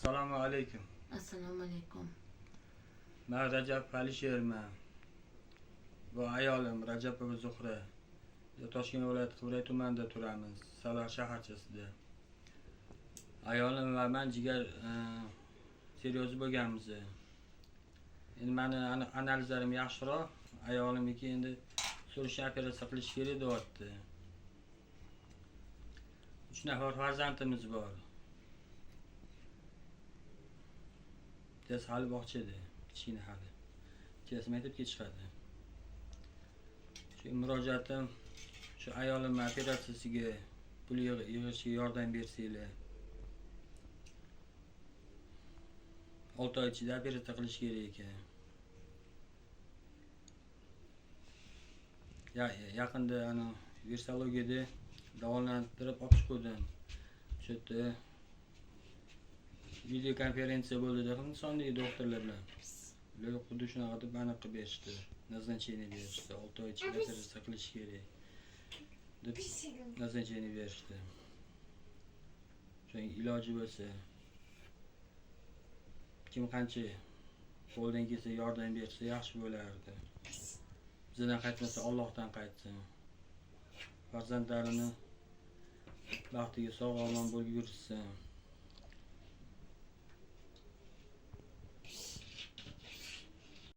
Assalomu alaykum. Assalomu alaykum. Men Rajab Alisherman. Bu ayolim Rajabova Zuhra. Toshkent viloyati Qibray tumanida turamiz. Salar shaharchasida. Ayolim va men jigar seryoz bo'lganmiz. Endi meni analizlarim yaxshiroq. Ayolimniki endi so'rish operatsiya qilish kerak deyapti. 3 nafar farzandimiz bor. Tez hali bog'chada, kichkina hali. Kecha maktabga chiqadi. Shu murojaatim shu ayolim operatsiyasiga pul yig'ishga yordam bersanglar. 6 oy ichida operatsiya qilish kerak ekan. Yaqinda ana virsologiyada davolantirib olib chiqdim. Shu yerda video konferensiya bo'ldi Hindistondagi doktorlar bilan. Ular xuddi shunaqa deb aniq qilib berishdi. Назначение berishdi. 6 oy ichida operatsiya qilish kerak deb назначение berishdi. Shuning iloji bo'lsa kim qancha qo'ldan kelsa yordam bersa yaxshi bo'lardi. Bizdan qaytmasa Allohdan qaytsin. Farzandlarini baxtiga sog' omon bo'lib yursin.